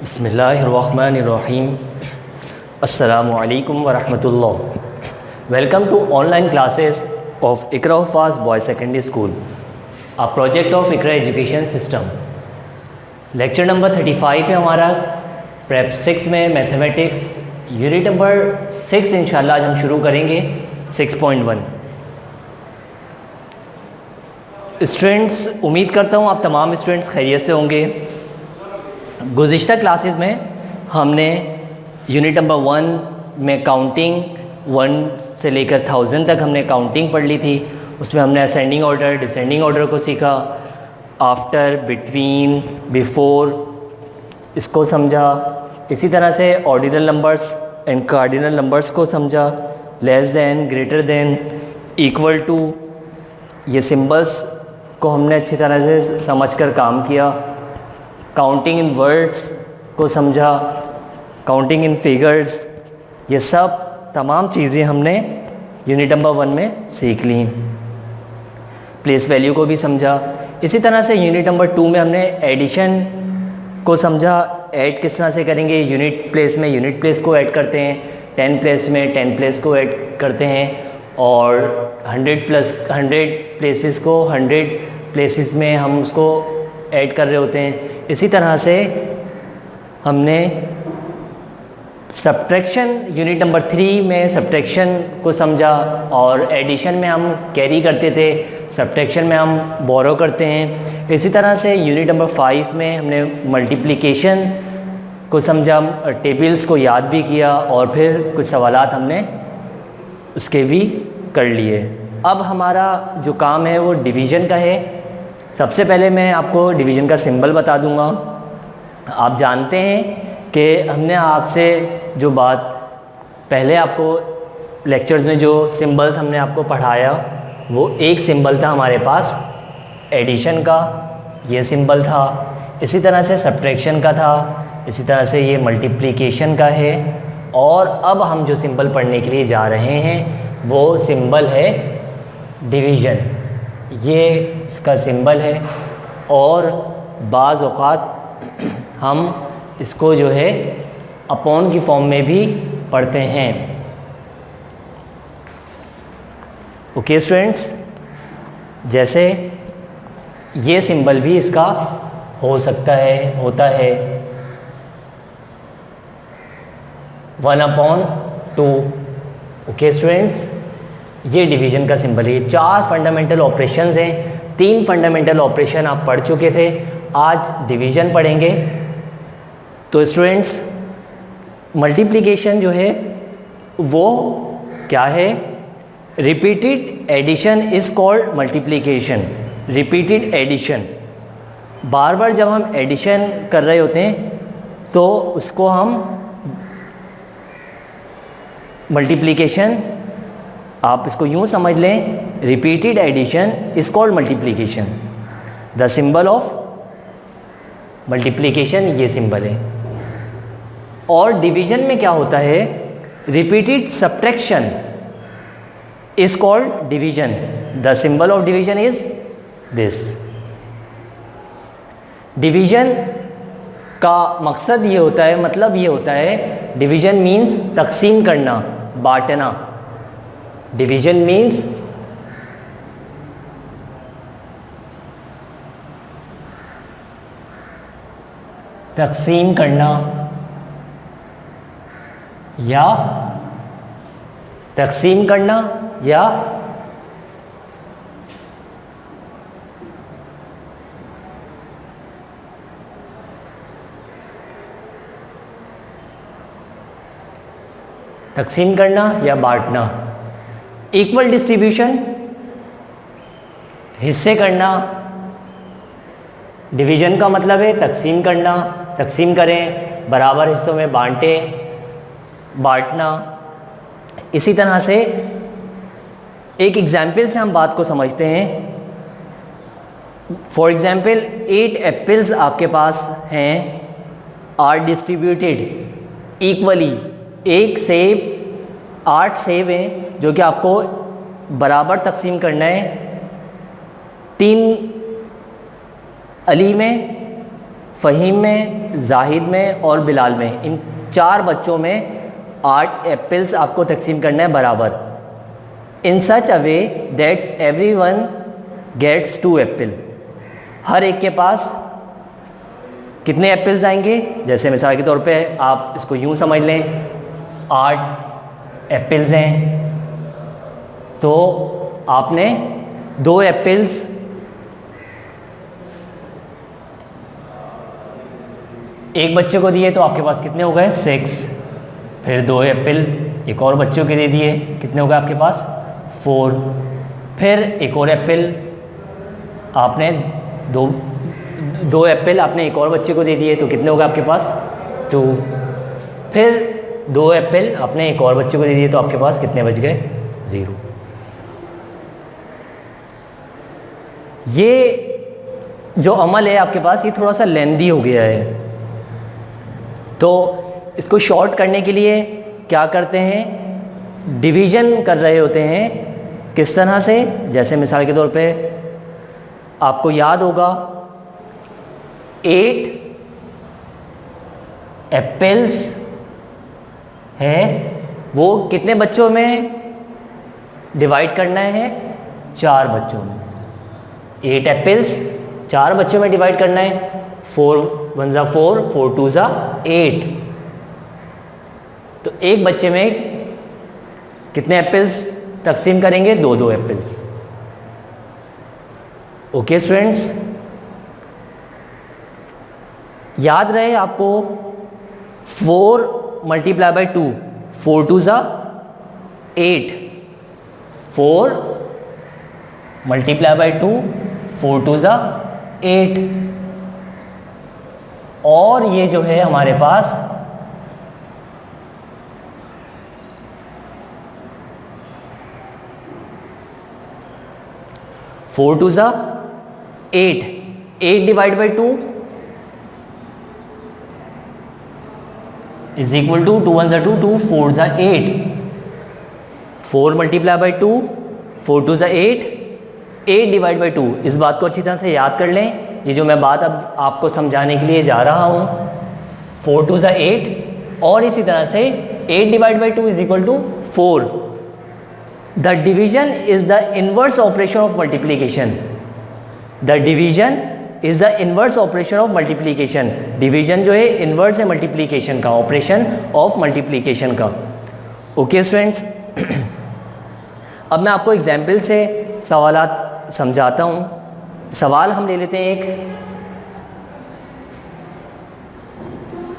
बिस्मिल्लाहिर्रहमानिर्रहीम। अस्सलामुअलैकुम वरहमतुल्लाह। Welcome to online classes of Iqra Huffaz boys secondary school, a project of Iqra education system. Lecture number 35 है हमारा प्रेप 6 में मैथमेटिक्स, यूनिट नंबर 6 इंशाल्लाह आज हम शुरू करेंगे 6.1। स्टूडेंट्स, उम्मीद करता हूँ आप तमाम स्टूडेंट्स खैरियत से होंगे। गुज़िश्ता क्लासेस में हमने यूनिट नंबर 1 में काउंटिंग 1 से लेकर 1000 तक हमने काउंटिंग पढ़ ली थी। उसमें हमने असेंडिंग ऑर्डर, डिसेंडिंग ऑर्डर को सीखा, आफ्टर, बिटवीन, बिफोर इसको समझा। इसी तरह से ordinal numbers and cardinal numbers को समझा, less than, greater than, equal to, ये सिंबल्स को हमने अच्छी तरह से समझकर काम किया। काउंटिंग इन वर्ड्स को समझा, काउंटिंग इन फिगर्स, ये सब तमाम चीज़ें हमने यूनिट नंबर 1 में सीख ली। प्लेस वैल्यू को भी समझा। इसी तरह से यूनिट नंबर 2 में हमने एडिशन को समझा, ऐड किस तरह से करेंगे। यूनिट प्लेस में यूनिट प्लेस को ऐड करते हैं, 10 प्लेस में 10 प्लेस को ऐड करते हैं, और 100 प्लेसेस को 100 प्लेसेस में हम उसको ऐड कर रहे होते हैं। इसी तरह से हमने सब्ट्रैक्शन यूनिट नंबर 3 में सब्ट्रैक्शन को समझा, और एडिशन में हम कैरी करते थे, सब्ट्रैक्शन में हम बोरो करते हैं। इसी तरह से यूनिट नंबर 5 में हमने मल्टीप्लिकेशन को समझा, टेबल्स को याद भी किया, और फिर कुछ सवालात हमने उसके भी कर लिए। अब हमारा जो काम है वो डिवीज़न का है। सबसे पहले मैं आपको डिवीज़न का सिंबल बता दूंगा। आप जानते हैं कि हमने आपसे जो बात पहले आपको लेक्चर्स में जो सिंबल्स हमने आपको पढ़ाया, वो एक सिंबल था हमारे पास एडिशन का, ये सिंबल था। इसी तरह से सब्ट्रैक्शन का था, इसी तरह से ये मल्टीप्लिकेशन का है, और अब हम जो सिंबल पढ़ने के लिए जा रहे हैं वो सिंबल है डिवीज़न। ये इसका सिंबल है, और बाज़ औक़ात हम इसको जो है अपॉन की फॉर्म में भी पढ़ते हैं। ओके स्टूडेंट्स, जैसे ये सिंबल भी इसका हो सकता है, होता है 1/2। ओके स्टूडेंट्स, ये डिवीज़न का सिंबल है। ये 4 फंडामेंटल ऑपरेशंस हैं। 3 फंडामेंटल ऑपरेशन आप पढ़ चुके थे, आज डिवीज़न पढ़ेंगे। तो स्टूडेंट्स, मल्टीप्लिकेशन जो है वो क्या है? Repeated addition is called multiplication. Repeated addition, बार बार जब हम एडिशन कर रहे होते हैं तो उसको हम मल्टीप्लिकेशन, आप इसको यूँ समझ लें, repeated addition is called multiplication. The symbol of multiplication ये सिंबल है। और डिवीज़न में क्या होता है? Repeated subtraction is called division. The symbol of division is this. Division का मकसद ये होता है, मतलब ये होता है, डिवीज़न मीन्स तकसीम करना, बांटना। डिवीज़न मीन्स तकसीम करना, या तकसीम करना, या तकसीम करना या बांटना। इक्वल डिस्ट्रीब्यूशन, हिस्से करना। डिवीज़न का मतलब है तकसीम करना, तकसीम करें, बराबर हिस्सों में बांटें, बांटना। इसी तरह से एक एग्जाम्पल से हम बात को समझते हैं। फॉर एग्जाम्पल, 8 एप्पल्स आपके पास हैं, आर डिस्ट्रीब्यूटेड इक्वली। एक सेब, 8 सेब हैं जो कि आपको बराबर तकसीम करना है। 3 अली में फ़हीम में, जाहिद में और बिलाल में, इन 4 बच्चों में 8 एप्पल्स आपको तकसीम करना है बराबर, in such a way that everyone gets 2 apple. हर एक के पास कितने एप्पल्स आएंगे? जैसे मिसाल के तौर पे आप इसको यूँ समझ लें, 8 एप्पल्स हैं, तो आपने 2 एप्पल्स एक बच्चे को दिए तो आपके पास कितने हो गए? 6। फिर 2 एप्पल एक और बच्चों के दे दिए, कितने हो गए आपके पास? 4। फिर एक और एप्पल आपने दो एप्पल आपने एक और बच्चे को दे दिए तो कितने हो गए आपके पास? 2। फिर 2 एप्पल आपने एक और बच्चे को दे दिए तो आपके पास कितने बच गए? 0। ये जो अमल है आपके पास, ये थोड़ा सा लेंदी हो गया है, तो इसको शॉर्ट करने के लिए क्या करते हैं? डिवीज़न कर रहे होते हैं। किस तरह से? जैसे मिसाल के तौर पे आपको याद होगा 8 एप्पल्स है, वो कितने बच्चों में डिवाइड करना है? 4 बच्चों में। 8 एप्पल्स 4 बच्चों में डिवाइड करना है। 4 1 ज़ा 4, 4 2 ज़ा 8। तो एक बच्चे में कितने एप्पल्स तकसीम करेंगे? 2 एप्पल्स। ओके स्टूडेंट्स, याद रहे आपको 4 मल्टीप्लाई बाई 2, 4 2 ज़ा 8, 4 मल्टीप्लाई बाई 2, 4 2 ज़ा 8। और ये जो है हमारे पास 4 2 ज़ा 8, 8 divide by 2 is equal to 2 1 ज़ा 2, 2 4 ज़ा 8, 4 मल्टीप्लाई बाई 2, 4 2 ज़ा 8, 8 डिवाइड बाई 2। इस बात को अच्छी तरह से याद कर लें, ये जो मैं बात अब आपको समझाने के लिए जा रहा हूँ। 4 2 ज़ा 8 और इसी तरह से 8 divide by 2 is equal to 4। The division is the inverse operation of multiplication. The division is the inverse operation of multiplication. Division जो है इनवर्स है मल्टीप्लीकेशन का, ऑपरेशन ऑफ मल्टीप्लीकेशन का। ओके स्टूडेंट्स, अब मैं आपको एग्जाम्पल से सवालात समझाता हूँ। सवाल हम ले लेते हैं एक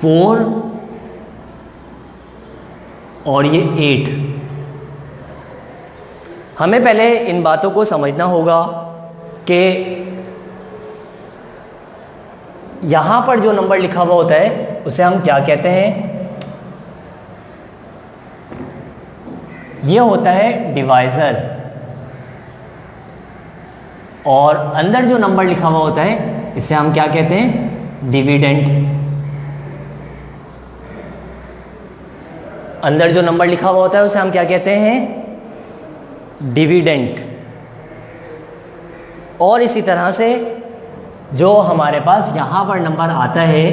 4 और ये 8। हमें पहले इन बातों को समझना होगा कि यहाँ पर जो नंबर लिखा हुआ होता है उसे हम क्या कहते हैं? ये होता है डिवाइज़र, और अंदर जो नंबर लिखा हुआ होता है इसे हम क्या कहते हैं? डिविडेंड। अंदर जो नंबर लिखा हुआ होता है उसे हम क्या कहते हैं? डिविडेंड। और इसी तरह से जो हमारे पास यहाँ पर नंबर आता है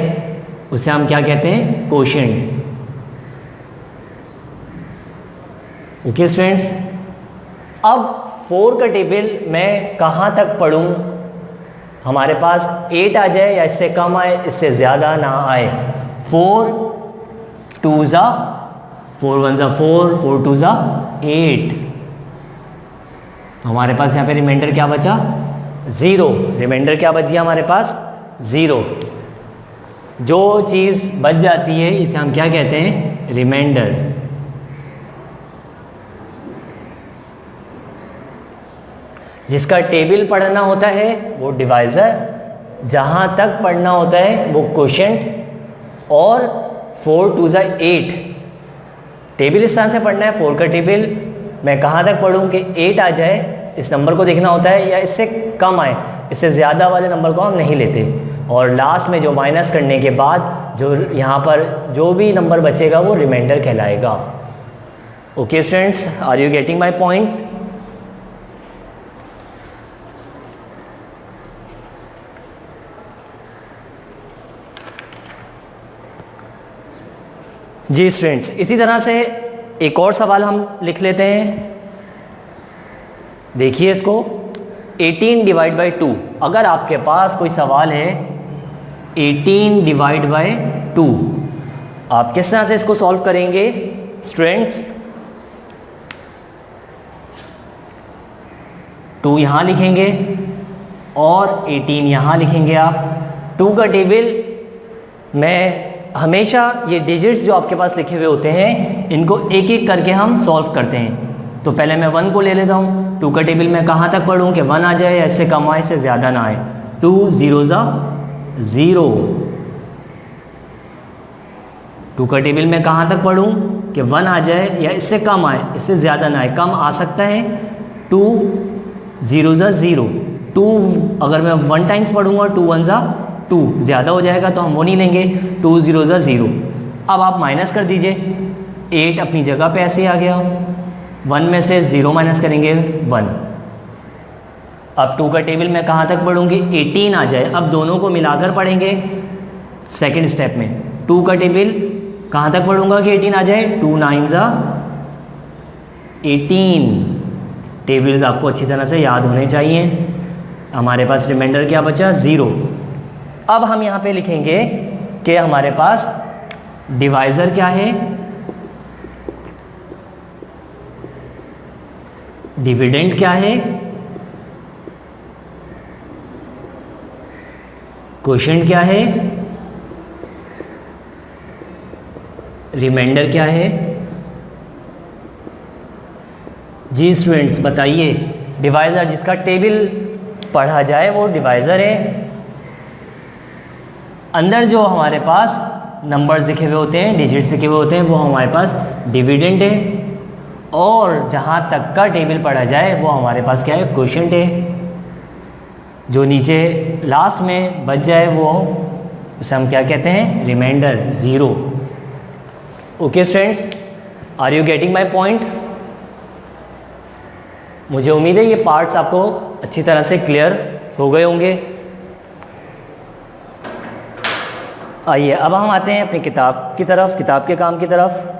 उसे हम क्या कहते हैं? कोशेंट। ओके स्टूडेंट्स, अब 4 का टेबल मैं कहाँ तक पढ़ूँ? हमारे पास 8 आ जाए या इससे कम आए, इससे ज़्यादा ना आए। 4 2 ज़ा 4 1 ज़ा 4, 4 2 ज़ा 8। हमारे पास यहाँ पे रिमाइंडर क्या बचा? 0। रिमाइंडर क्या बच गया हमारे पास? 0। जो चीज़ बच जाती है इसे हम क्या कहते हैं? रिमाइंडर। जिसका टेबल पढ़ना होता है वो डिवाइज़र, जहाँ तक पढ़ना होता है वो कोशेंट। और 4 2 ज़ा 8 टेबल इस तरह से पढ़ना है। 4 का टेबल मैं कहाँ तक पढ़ूँ कि 8 आ जाए, इस नंबर को देखना होता है, या इससे कम आए, इससे ज़्यादा वाले नंबर को हम नहीं लेते। और लास्ट में जो माइनस करने के बाद जो यहाँ पर जो भी नंबर बचेगा वो रिमाइंडर कहलाएगा। Okay students, are you getting my point? जी स्टूडेंट्स, इसी तरह से एक और सवाल हम लिख लेते हैं। देखिए इसको, 18 डिवाइड बाई 2। अगर आपके पास कोई सवाल है 18 डिवाइड बाई 2, आप किस तरह से इसको सॉल्व करेंगे स्टूडेंट्स? 2 यहाँ लिखेंगे और 18 यहाँ लिखेंगे आप। 2 का टेबल में हमेशा ये डिजिट्स जो आपके पास लिखे हुए होते हैं इनको एक एक करके हम सॉल्व करते हैं। तो पहले मैं 1 को ले लेता हूँ। 2 का टेबल मैं कहाँ तक पढ़ूँ कि 1 आ जाए, ऐसे कम आए, इससे ज़्यादा ना आए। 2 0 0। 2 का टेबल मैं कहाँ तक पढ़ूँ कि 1 आ जाए या इससे कम आए, इससे ज़्यादा ना आए। कम आ सकता है 2 0 0। 2 अगर मैं 1 टाइम्स पढ़ूँगा 2 1 2, ज़्यादा हो जाएगा तो हम वो नहीं लेंगे। 2 0 0। अब आप माइनस कर दीजिए, 8 अपनी जगह पे ऐसे ही आ गया। 1 में से 0 माइनस करेंगे 1। अब 2 का टेबल मैं कहाँ तक पढ़ूँगी? 18 आ जाए। अब दोनों को मिलाकर पढ़ेंगे सेकंड स्टेप में। 2 का टेबल कहाँ तक पढ़ूँगा कि 18 आ जाए? 2 9 18। टेबल्स आपको अच्छी तरह से याद होने चाहिए। हमारे पास रिमाइंडर क्या बचा? 0। अब हम यहाँ पे लिखेंगे कि हमारे पास डिवाइज़र क्या है, डिविडेंड क्या है, क्वोशिएंट क्या है, रिमाइंडर क्या है। जी स्टूडेंट्स बताइए, डिवाइज़र जिसका टेबल पढ़ा जाए वो डिवाइज़र है। अंदर जो हमारे पास नंबर्स लिखे हुए होते हैं, डिजिट्स लिखे हुए होते हैं, वो हमारे पास डिविडेंड है। और जहाँ तक का टेबल पढ़ा जाए वो हमारे पास क्या है? क्वोशिएंट है। जो नीचे लास्ट में बच जाए वो उसे हम क्या कहते हैं? Remainder, 0। Okay students, are you getting my point? मुझे उम्मीद है ये पार्ट्स आपको अच्छी तरह से क्लियर हो गए होंगे। आइए अब हम आते हैं अपनी किताब की तरफ, किताब के काम की तरफ।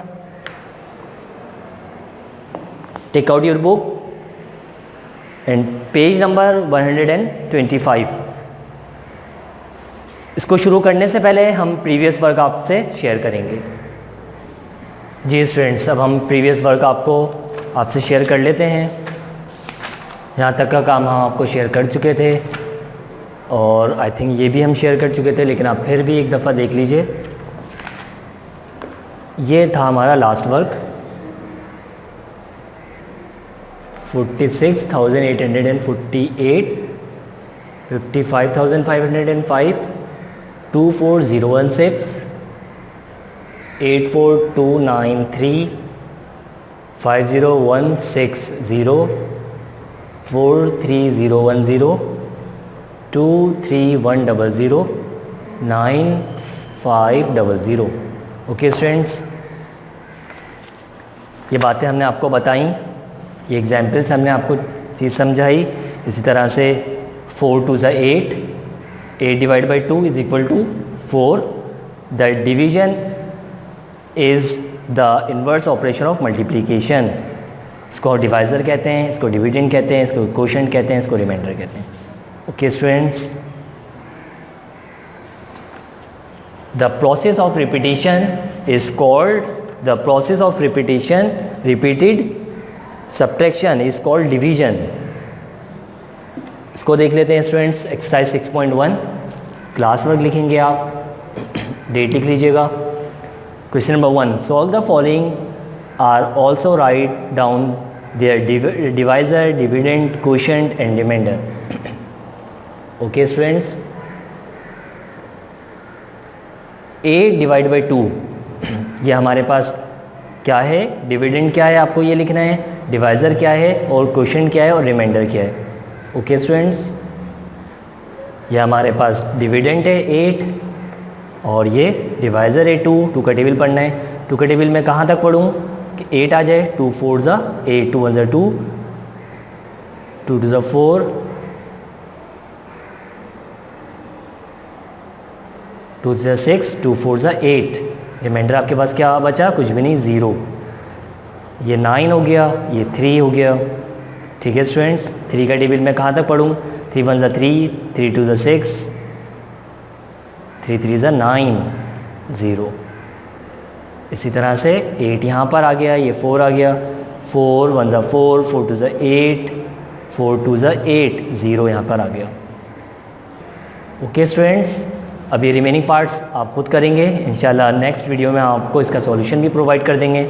Take out your book and page number 125। इसको शुरू करने से पहले हम प्रीवियस वर्क आपसे शेयर करेंगे। जी स्टूडेंट्स, अब हम प्रीवियस वर्क आपसे शेयर कर लेते हैं। यहाँ तक का काम हम आपको शेयर कर चुके थे और आई थिंक ये भी हम शेयर कर चुके थे, लेकिन आप फिर भी एक दफ़ा देख लीजिए। ये था हमारा लास्ट वर्क, 46,848, 55,505, 24016, 84293, 50160, 43010, 23100, 9500। ओके स्टूडेंट्स, ये बातें हमने आपको बताई, ये एग्जाम्पल्स हमने आपको चीज़ समझाई। इसी तरह से 4 2 8, 8 divide by 2 is equal to 4। The division is the inverse operation of multiplication. इसको डिवाइज़र कहते हैं, इसको डिविडेंड कहते हैं, इसको क्वोशिएंट कहते हैं, इसको रिमाइंडर कहते हैं। Okay students, the process of repetition is called, the process of repetition, repeated subtraction is called division. इसको देख लेते हैं स्टूडेंट्स। एक्सरसाइज 6.1 क्लास वर्क लिखेंगे आप, डेट लिख लीजिएगा। Question number 1, solve the following are also write down their divisor, dividend, quotient and remainder. Okay students, 8 divide by 2 ये हमारे पास क्या है? डिविडेंड क्या है आपको ये लिखना है, डिवाइज़र क्या है और क्वोशिएंट क्या है और रिमाइंडर क्या है। ओके स्टूडेंट्स, ये हमारे पास डिविडेंड है 8 और ये डिवाइज़र है 2 का टेबल पढ़ना है। 2 का टेबल में कहाँ तक पढ़ूँ कि 8 आ जाए। 2 4 8, 2 1 2, 2 2 4, 2 6, 2 4 8। रिमाइंडर आपके पास क्या बचा, कुछ भी नहीं, 0। ये 9 हो गया, ये 3 हो गया। ठीक है स्टूडेंट्स, 3 का टेबल मैं कहाँ तक पढ़ूँ, 3 1 ज़ा 3, 3 2 ज़ा 6, 3 3 ज़ा 9, 0। इसी तरह से 8 यहाँ पर आ गया, ये 4 आ गया, 4 1 ज़ा 4, 4 2 ज़ा 8, 4 2 ज़ा 8, 0 यहाँ पर आ गया। ओके स्टूडेंट्स, अब ये रिमेनिंग पार्ट्स आप खुद करेंगे इंशाल्लाह। नेक्स्ट वीडियो में आपको इसका सॉल्यूशन भी प्रोवाइड कर देंगे।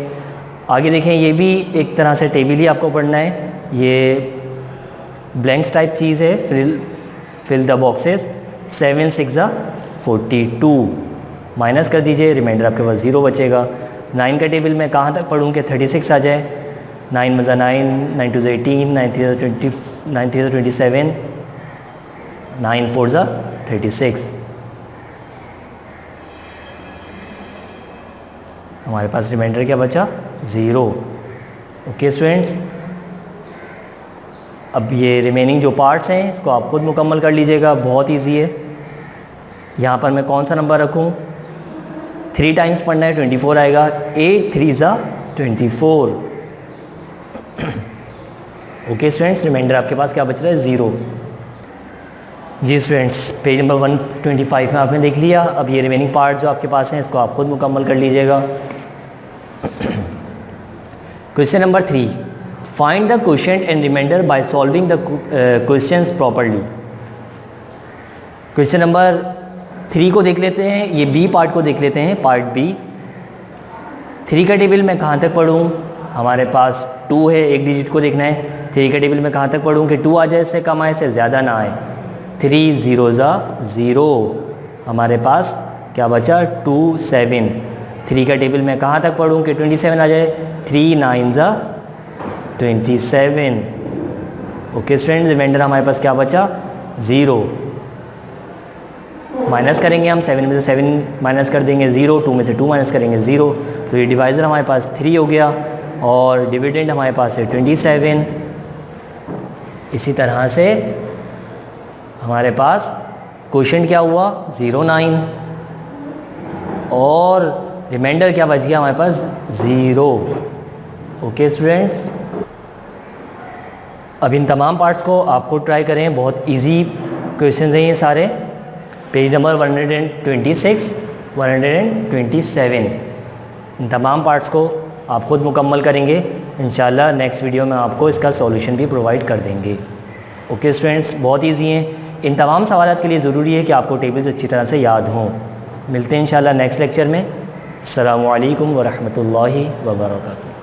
आगे देखें, ये भी एक तरह से टेबल ही आपको पढ़ना है। ये ब्लैंक्स टाइप चीज़ है, फिल द बॉक्सेस। 7 6 ज़ा 42, माइनस कर दीजिए, रिमाइंडर आपके पास 0 बचेगा। 9 का टेबल मैं कहाँ तक पढ़ूँ कि 36 आ जाए। 9 1 ज़ा 9, 9 2 ज़ा 18, 9 3 ज़ा 20, 9 3 ज़ा 27, 9 4 ज़ा 36। हमारे पास रिमाइंडर क्या बचा, 0। ओके स्टूडेंट्स, अब ये रिमेनिंग जो पार्ट्स हैं इसको आप खुद मुकम्मल कर लीजिएगा, बहुत इजी है। यहाँ पर मैं कौन सा नंबर रखूँ, 3 टाइम्स पढ़ना है, 24 आएगा। 8 3 ज़ा 24। ओके स्टूडेंट्स, रिमाइंडर आपके पास क्या बच रहा है, 0। जी स्टूडेंट्स, पेज नंबर 125 में आपने देख लिया। अब ये रिमेनिंग पार्ट जो आपके पास हैं इसको आप खुद मुकम्मल कर लीजिएगा। Question number 3, find the quotient and remainder by solving the questions properly. Question number 3 को देख लेते हैं, ये बी पार्ट को देख लेते हैं, पार्ट बी। 3 का टेबल मैं कहाँ तक पढ़ूँ, हमारे पास 2 है, एक डिजिट को देखना है। 3 का टेबल मैं कहाँ तक पढ़ूँ कि 2 आ जाए, इससे कम आए, इससे ज़्यादा ना आए। 3 0 ज़ा 0, हमारे पास क्या बचा, 2 7। 3 का टेबल मैं कहाँ तक पढ़ूँ कि 27 आ जाए। 3 9 ज़ा 27। ओके स्टूडेंट, रिमाइंडर हमारे पास क्या बचा, 0। माइनस करेंगे हम, 7 में से 7 माइनस कर देंगे 0, 2 में से 2 माइनस करेंगे 0, तो ये डिवाइज़र हमारे पास 3 हो गया और डिविडेंड हमारे पास है 27। इसी तरह से हमारे पास क्वोशिएंट क्या हुआ, 0 9, और रिमाइंडर क्या बच गया हमारे पास, 0। ओके स्टूडेंट्स, अब इन तमाम पार्ट्स को आप खुद ट्राई करें, बहुत इजी क्वेश्चंस हैं ये सारे। पेज नंबर 126 127, इन तमाम पार्ट्स को आप खुद मुकम्मल करेंगे इंशाल्लाह। नेक्स्ट वीडियो में आपको इसका सॉल्यूशन भी प्रोवाइड कर देंगे। ओके स्टूडेंट्स, बहुत इजी हैं। इन तमाम सवालात के लिए ज़रूरी है कि आपको टेबल्स अच्छी तरह से याद हों। मिलते हैं इंशाल्लाह नेक्स्ट लेक्चर में। अस्सलामु अलैकुम व रहमतुल्लाहि व बरकातुहू।